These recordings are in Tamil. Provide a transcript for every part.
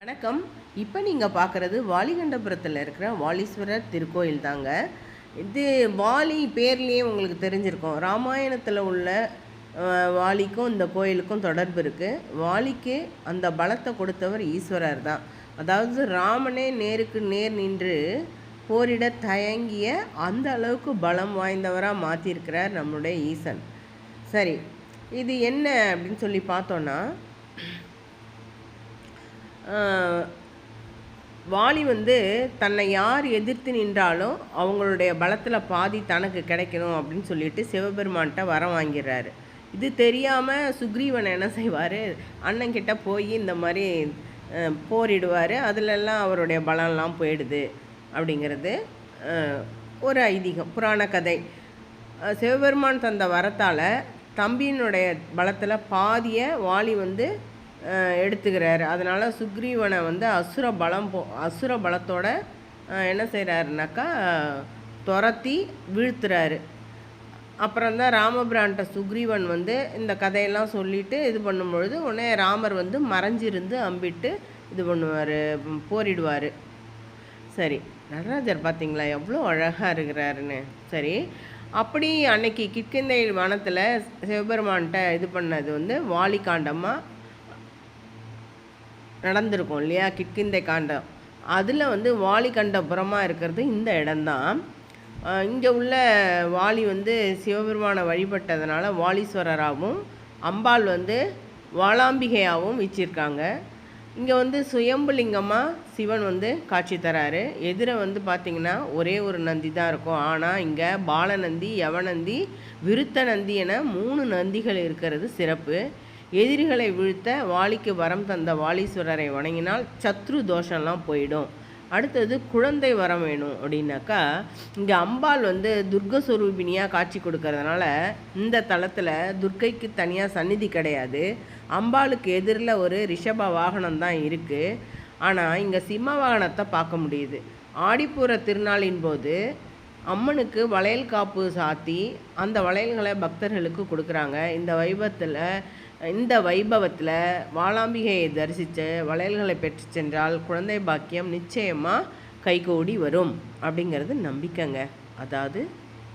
வணக்கம். இப்போ நீங்கள் பார்க்குறது வாலிகண்டபுரத்தில் இருக்கிற வாலீஸ்வரர் திருக்கோயில் தாங்க. இது வாலி பேர்லேயே உங்களுக்கு தெரிஞ்சிருக்கும். ராமாயணத்தில் உள்ள வாலிக்கும் இந்த கோயிலுக்கும் தொடர்பு இருக்குது. வாலிக்கு அந்த பலத்தை கொடுத்தவர் ஈஸ்வரர் தான். அதாவது ராமனே நேருக்கு நேர் நின்று போரிட தயங்கிய அந்த அளவுக்கு பலம் வாய்ந்தவராக மாற்றிருக்கிறார் நம்முடைய ஈசன். சரி, இது என்ன அப்படின்னு சொல்லி பார்த்தோன்னா, வாலி தன்னை யார் எதிர்த்து நின்றாலும் அவங்களுடைய பலத்தில் பாதி தனக்கு கிடைக்கணும் அப்படின்னு சொல்லிட்டு சிவபெருமான்கிட்ட வரம் வாங்கிடுறாரு. இது தெரியாமல் சுக்ரீவன் என்ன செய்வார், அண்ணன்கிட்ட போய் இந்த மாதிரி போரிடுவார். அதிலெல்லாம் அவருடைய பலம்லாம் போயிடுது அப்படிங்கிறது ஒரு ஐதீகம், புராண கதை. சிவபெருமான் தந்த வரத்தால் தம்பியினுடைய பலத்தில் பாதியை வாலி எடுத்துக்கிறாரு. அதனால் சுக்ரீவனை அசுர பலத்தோட என்ன செய்கிறாருனாக்கா துரத்தி வீழ்த்துறாரு. அப்புறம்தான் ராமபிரான்ட்ட சுக்ரீவன் இந்த கதையெல்லாம் சொல்லிவிட்டு இது பண்ணும்பொழுது உடனே ராமர் மறைஞ்சிருந்து அம்பிட்டு இது பண்ணுவார், போரிடுவார். சரி, நடராஜர் பார்த்தீங்களா எவ்வளோ அழகாக இருக்கிறாருன்னு. சரி, அப்படி அன்னைக்கு கிஷ்கிந்தை வனத்தில் சிவபெருமான்கிட்ட இது பண்ணது வாலி காண்டமாக நடந்திருக்கும் இல்லையா, கிஷ்கிந்தை காண்டம். அதில் வாலிகண்டபுரமாக இருக்கிறது இந்த இடம்தான். இங்கே உள்ள வாலி சிவபெருமானை வழிபட்டதுனால வாலீஸ்வரராகவும் அம்பாள் வாளாம்பிகையாகவும் வச்சிருக்காங்க. இங்கே சுயம்புலிங்கமாக சிவன் காட்சி தராரு. எதிர பார்த்திங்கன்னா ஒரே ஒரு நந்தி தான் இருக்கும். ஆனால் இங்கே பாலநந்தி, யவநந்தி, விருத்த நந்தி என 3 நந்திகள் இருக்கிறது சிறப்பு. எதிரிகளை வீழ்த்த வாலிக்கு வரம் தந்த வாலீஸ்வரரை வணங்கினால் சத்ரு தோஷம்லாம் போயிடும். அடுத்தது குழந்தை வரம் வேணும் அப்படின்னாக்கா, இங்கே அம்பாள் துர்கஸ்வரூபினியாக காட்சி கொடுக்கறதுனால இந்த தளத்தில் துர்க்கைக்கு தனியாக சந்நிதி கிடையாது. அம்பாளுக்கு எதிரில் ஒரு ரிஷப வாகனம் தான் இருக்குது. ஆனால் இங்கே சிம்ம வாகனத்தை பார்க்க முடியுது. ஆடிப்பூர திருநாளின் போது அம்மனுக்கு வளையல் காப்பு சாத்தி அந்த வளையல்களை பக்தர்களுக்கு கொடுக்குறாங்க. இந்த வைபவத்தில் வாளாம்பிகையை தரிசித்து வளையல்களை பெற்று சென்றால் குழந்தை பாக்கியம் நிச்சயமாக கைகூடி வரும் அப்படிங்கிறது நம்பிக்கைங்க. அதாவது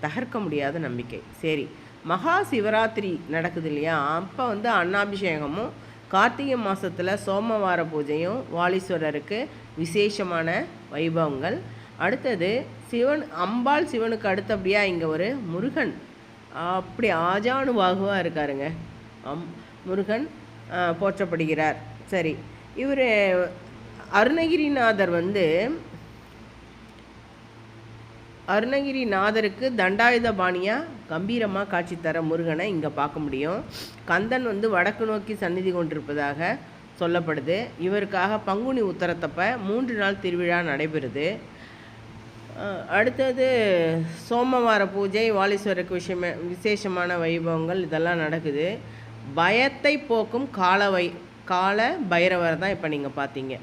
தகர்க்க முடியாத நம்பிக்கை. சரி, மகா சிவராத்திரி நடக்குது இல்லையா, அப்போ அன்னாபிஷேகமும் கார்த்திகை மாதத்தில் சோமவார பூஜையும் வாலீஸ்வரருக்கு விசேஷமான வைபவங்கள். அடுத்தது அம்பாள் சிவனுக்கு அடுத்தபடியாக இங்கே ஒரு முருகன் அப்படி ஆஜானுபாகுவாக இருக்காருங்க. முருகன் போற்றப்படுகிறார். சரி, இவர் அருணகிரிநாதருக்கு தண்டாயுதபாணியாக கம்பீரமாக காட்சி தர முருகனை இங்கே பார்க்க முடியும். கந்தன் வடக்கு நோக்கி சந்நிதி கொண்டிருப்பதாக சொல்லப்படுது. இவருக்காக பங்குனி உத்தரத்தப்ப 3 நாள் திருவிழா நடைபெறுது. அடுத்தது சோமவார பூஜை, வாலீஸ்வரருக்கு விசேஷமான வைபவங்கள் இதெல்லாம் நடக்குது. பயத்தை போக்கும் கால பைரவர் தான் இப்போ நீங்கள் பார்த்தீங்க.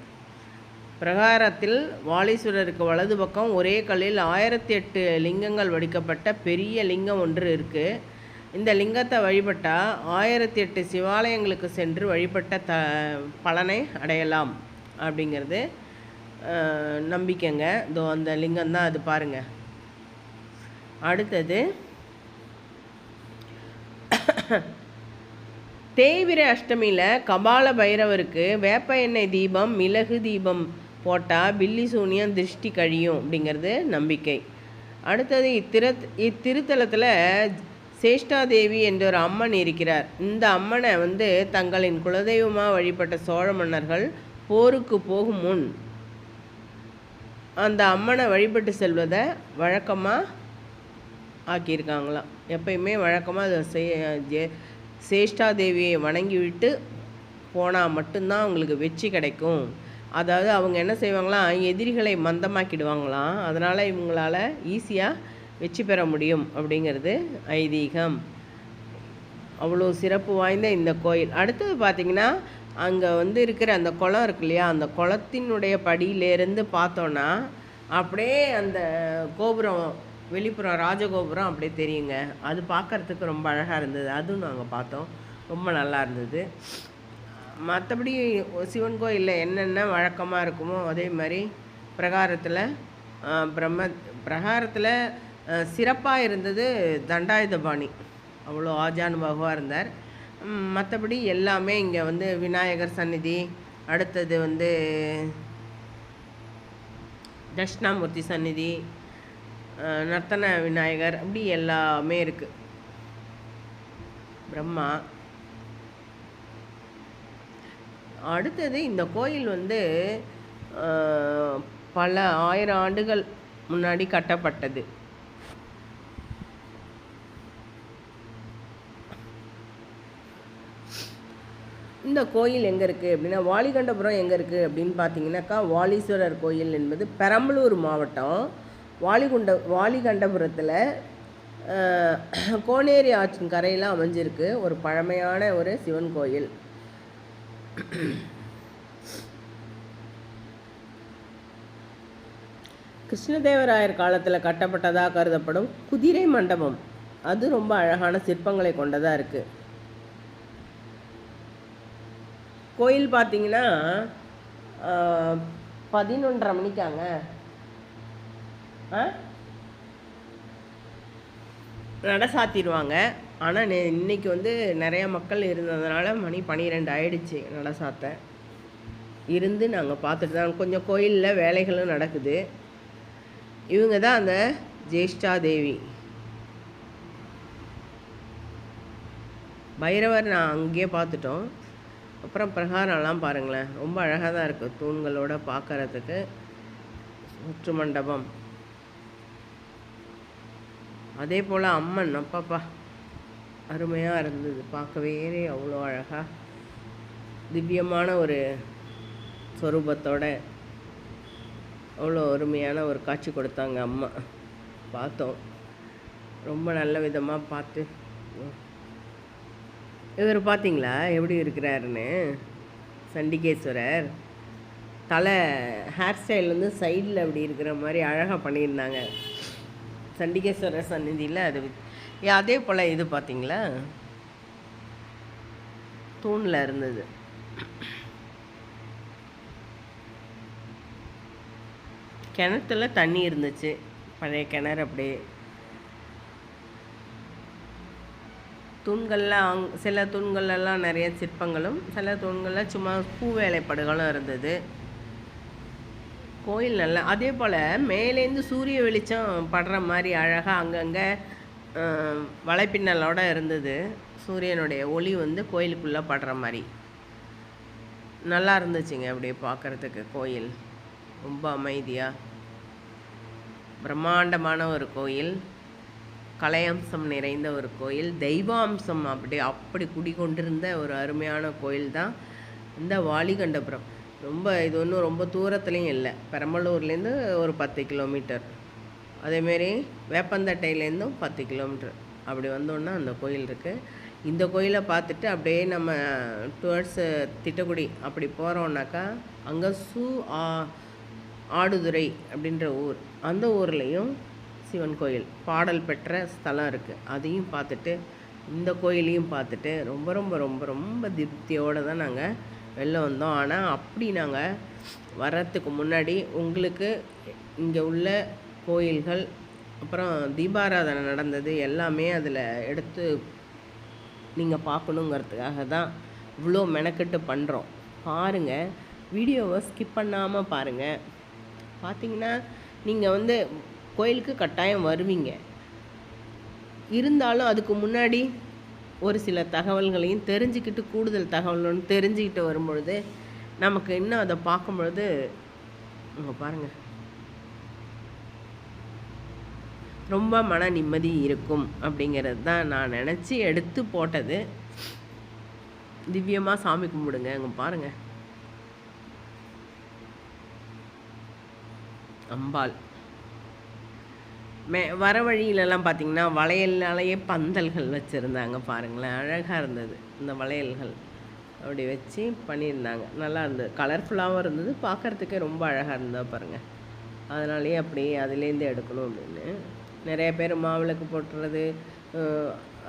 பிரகாரத்தில் வாலீஸ்வரருக்கு வலது பக்கம் ஒரே கல்லில் 1008 லிங்கங்கள் வடிக்கப்பட்ட பெரிய லிங்கம் ஒன்று இருக்குது. இந்த லிங்கத்தை வழிபட்டால் 1008 சிவாலயங்களுக்கு சென்று வழிபட்ட பலனை அடையலாம் அப்படிங்கிறது நம்பிக்கைங்க. இதோ அந்த லிங்கம் தான் அது பாருங்கள். அடுத்தது தேய்பிரை அஷ்டமியில் கபால பைரவருக்கு வேப்ப எண்ணெய் தீபம், மிளகு தீபம் போட்டால் பில்லி சூனியம் திருஷ்டி கழியும் அப்படிங்கிறது நம்பிக்கை. அடுத்தது இத்திருத்தலத்தில் சேஷ்டாதேவி என்ற ஒரு அம்மன் இருக்கிறார். இந்த அம்மனை தங்களின் குலதெய்வமாக வழிபட்ட சோழ மன்னர்கள் போருக்கு போகும் முன் அந்த அம்மனை வழிபட்டு செல்வதை வழக்கமாக ஆக்கியிருக்காங்களாம். எப்பயுமே வழக்கமாக அதை சேஷ்டாதேவியை வணங்கிவிட்டு போனால் மட்டும்தான் அவங்களுக்கு வெற்றி கிடைக்கும். அதாவது அவங்க என்ன செய்வாங்களாம், எதிரிகளை மந்தமாக்கிடுவாங்களாம். அதனால் இவங்களால் ஈஸியாக வெற்றி பெற முடியும் அப்படிங்கிறது ஐதீகம். அவ்வளோ சிறப்பு வாய்ந்த இந்த கோயில். அடுத்தது பார்த்திங்கன்னா, அங்கே இருக்கிற அந்த குளம் இருக்கு இல்லையா, அந்த குளத்தினுடைய படியிலேருந்து பார்த்தோன்னா அப்படியே அந்த கோபுரம், வெளிப்புறம் ராஜகோபுரம் அப்படியே தெரியுங்க. அது பார்க்குறதுக்கு ரொம்ப அழகாக இருந்தது. அதுவும் நாங்கள் பார்த்தோம், ரொம்ப நல்லா இருந்தது. மற்றபடி சிவன் கோயிலில் என்னென்ன வழக்கமாக இருக்குமோ அதே மாதிரி பிரகாரத்தில் பிரகாரத்தில் சிறப்பாக இருந்தது தண்டாயுதபாணி. அவ்வளோ ஆஜானுபாகுவாக இருந்தார். மற்றபடி எல்லாமே இங்கே வந்து விநாயகர் சந்நிதி, அடுத்தது வந்து தட்சிணாமூர்த்தி சந்நிதி, நர்த்தன விநாயகர், அப்படி எல்லாமே இருக்குது. பிரம்மா. அடுத்தது இந்த கோயில் வந்து பல 1000 ஆண்டுகள் முன்னாடி கட்டப்பட்டது. இந்த கோயில் எங்கே இருக்குது அப்படின்னா, வாலிகண்டபுரம் எங்கே இருக்குது அப்படின்னு பார்த்தீங்கன்னாக்கா, வாலீஸ்வரர் கோயில் என்பது பெரம்பலூர் மாவட்டம் வாலிகண்டபுரத்தில் கோனேரி ஆற்றின் கரையில் அமைஞ்சிருக்கு. ஒரு பழமையான ஒரு சிவன் கோயில். கிருஷ்ணதேவராயர் காலத்தில் கட்டப்பட்டதாக கருதப்படும் குதிரை மண்டபம், அது ரொம்ப அழகான சிற்பங்களை கொண்டதாக இருக்குது. கோயில் பார்த்தீங்கன்னா 11:30 மணிக்காங்க நட சாத்திடுவாங்க. ஆனால் இன்றைக்கி வந்து நிறைய மக்கள் இருந்ததுனால மணி 12 ஆயிடுச்சு நட சாத்த. இருந்து நாங்கள் பார்த்துட்டு தான் கொஞ்சம் கோயிலில் வேலைகளும் நடக்குது. இவங்க தான் அந்த ஜேஷ்டா தேவி. பைரவர் நான் அங்கேயே பார்த்துட்டோம். அப்புறம் பிரகாரம்லாம் பாருங்களேன், ரொம்ப அழகாக தான் இருக்குது தூண்களோடு பார்க்குறதுக்கு. சுற்று மண்டபம், அதே போல் அம்மன் அப்பாப்பா அருமையாக இருந்தது. பார்க்கவே அவ்வளோ அழகாக திவ்யமான ஒரு சொரூபத்தோட அவ்வளோ அருமையான ஒரு காட்சி கொடுத்தாங்க அம்மா. பார்த்தோம், ரொம்ப நல்ல விதமாக பார்த்து. இவர் பார்த்தீங்களா எப்படி இருக்கிறாருன்னு? சண்டிகேஸ்வரர் தலை ஹேர் ஸ்டைல் வந்து சைடில் அப்படி இருக்கிற மாதிரி அழகாக பண்ணியிருந்தாங்க சண்டிகேஸ்வரர் சந்நிதியில். அது அதே போல் இது பார்த்தீங்களா, தூணில் இருந்தது. கிணத்துல தண்ணி இருந்துச்சு, பழைய கிணறு. அப்படியே தூண்கள்லாம் சில தூண்கள்லாம் நிறைய சிற்பங்களும், சில தூண்களில் சும்மா பூ வேலைப்பாடுகளும் இருந்தது. கோயில் நல்லா. அதே போல் மேலேருந்து சூரிய வெளிச்சம் படுற மாதிரி அழகாக அங்கங்கே வலைப்பின்னலோடு இருந்தது. சூரியனுடைய ஒளி வந்து கோயிலுக்குள்ளே படுற மாதிரி நல்லா இருந்துச்சுங்க. அப்படியே பார்க்குறதுக்கு கோயில் ரொம்ப அமைதியாக பிரம்மாண்டமான ஒரு கோயில், கலையம்சம் நிறைந்த ஒரு கோயில், தெய்வாம்சம் அப்படி குடிகொண்டிருந்த ஒரு அருமையான கோயில் தான் இந்த வாலிகண்டபுரம். இது ஒன்றும் ரொம்ப தூரத்துலேயும் இல்லை. பெரம்பலூர்லேருந்து ஒரு 10 கிலோமீட்டர், அதேமாரி வேப்பந்தட்டையிலேருந்தும் 10 கிலோமீட்டர். அப்படி வந்தோன்னா அந்த கோயில் இருக்குது. இந்த கோயிலை பார்த்துட்டு அப்படியே நம்ம டுவர்ட்ஸு திட்டக்குடி அப்படி போகிறோன்னாக்கா, அங்கே ஆடுதுறை அப்படின்ற ஊர், அந்த ஊர்லேயும் சிவன் கோயில் பாடல் பெற்ற ஸ்தலம் இருக்குது. அதையும் பார்த்துட்டு இந்த கோயிலையும் பார்த்துட்டு ரொம்ப ரொம்ப ரொம்ப ரொம்ப திருப்தியோடு தான் நாங்கள் வெளில வந்தோம். ஆனால் அப்படி நாங்கள் வர்றதுக்கு முன்னாடி உங்களுக்கு இங்கே உள்ள கோயில்கள், அப்புறம் தீபாராதனை நடந்தது எல்லாமே அதில் எடுத்து நீங்கள் பார்க்கணுங்கிறதுக்காக தான் இவ்வளோ மெனக்கெட்டு பண்ணுறோம். பாருங்கள், வீடியோவை ஸ்கிப் பண்ணாமல் பாருங்கள். பார்த்தீங்கன்னா நீங்கள் வந்து கோயிலுக்கு கட்டாயம் வருவீங்க. இருந்தாலும் அதுக்கு முன்னாடி ஒரு சில தகவல்களையும் தெரிஞ்சுக்கிட்டு, கூடுதல் தகவல்களும் தெரிஞ்சுக்கிட்டு வரும்பொழுது நமக்கு இன்னும் அதை பார்க்கும்பொழுது இங்கே பாருங்கள் ரொம்ப மன நிம்மதி இருக்கும். அப்படிங்கிறது தான் நான் நினச்சி எடுத்து போட்டது. திவ்யமாக சாமி கும்பிடுங்க. அங்கே பாருங்கள் அம்பாள். வர வழியிலலாம் பார்த்திங்கன்னா வளையல்னாலேயே பந்தல்கள் வச்சுருந்தாங்க. பாருங்களேன், அழகாக இருந்தது. இந்த வளையல்கள் அப்படி வச்சு பண்ணியிருந்தாங்க, நல்லா இருந்தது. கலர்ஃபுல்லாகவும் இருந்தது, பார்க்குறதுக்கே ரொம்ப அழகாக இருந்தா பாருங்கள். அதனாலேயே அப்படியே அதுலேருந்து எடுக்கணும் அப்படின்னு நிறைய பேர் மாவிளக்கு போட்டுறது,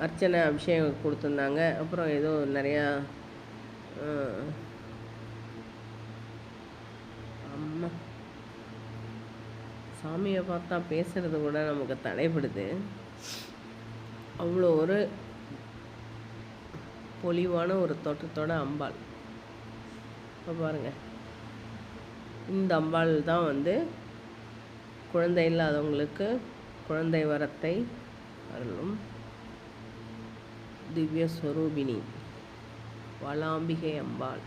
அர்ச்சனை அபிஷேகம் கொடுத்துருந்தாங்க. அப்புறம் ஏதோ நிறையா அம்மா சாமியை பார்த்தா பேசுறது கூட நமக்கு தடைப்படுது. அவ்வளோ ஒரு பொலிவான ஒரு தோற்றத்தோட அம்பாள். இப்போ பாருங்கள், இந்த அம்பாள் தான் வந்து குழந்தை இல்லாதவங்களுக்கு குழந்தை வரத்தை அருளும் திவ்ய ஸ்வரூபிணி வளாம்பிகை அம்பாள்.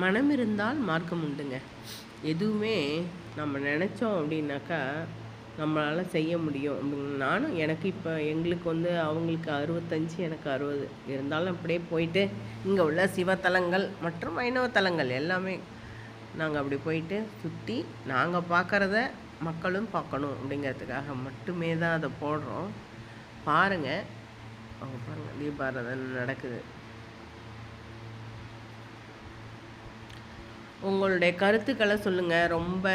மனம் இருந்தால் மார்க்கம் உண்டுங்க. எதுவுமே நம்ம நினச்சோம் அப்படின்னாக்கா நம்மளால் செய்ய முடியும். நானும் எனக்கு இப்போ எங்களுக்கு வந்து அவங்களுக்கு 65, எனக்கு 60 இருந்தாலும் அப்படியே போயிட்டு இங்கே உள்ள சிவத்தலங்கள் மற்றும் வைணவ தலங்கள் எல்லாமே நாங்கள் அப்படி போயிட்டு சுற்றி நாங்கள் பார்க்குறத மக்களும் பார்க்கணும் அப்படிங்கிறதுக்காக மட்டுமே தான் அதை போடுறோம். பாருங்கள், அவங்க பாருங்கள், தீபாராதனை நடக்குது. உங்களுடைய கருத்துக்களை சொல்லுங்கள். ரொம்ப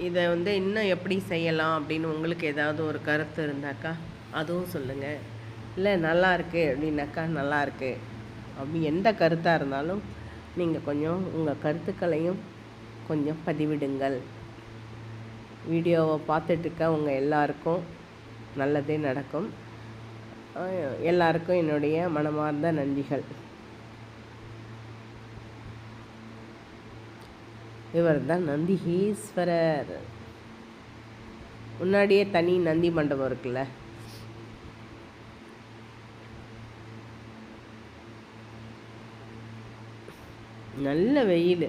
இதை வந்து இன்னும் எப்படி செய்யலாம் அப்படின்னு உங்களுக்கு ஏதாவது ஒரு கருத்து இருந்தாக்கா அதுவும் சொல்லுங்கள். இல்லை நல்லா இருக்குது அப்படின்னாக்கா நல்லா இருக்குது அப்படி எந்த கருத்தாக இருந்தாலும் நீங்கள் கொஞ்சம் உங்கள் கருத்துக்களையும் கொஞ்சம் பதிவிடுங்கள். வீடியோவை பார்த்துட்டுருக்க உங்கள் எல்லாருக்கும் நல்லதே நடக்கும். எல்லாருக்கும் என்னுடைய மனமார்ந்த நன்றிகள். இவர் தான் நந்திகேஸ்வரர். முன்னாடியே தனி நந்தி மண்டபம் இருக்குல்ல. நல்ல வெயில்.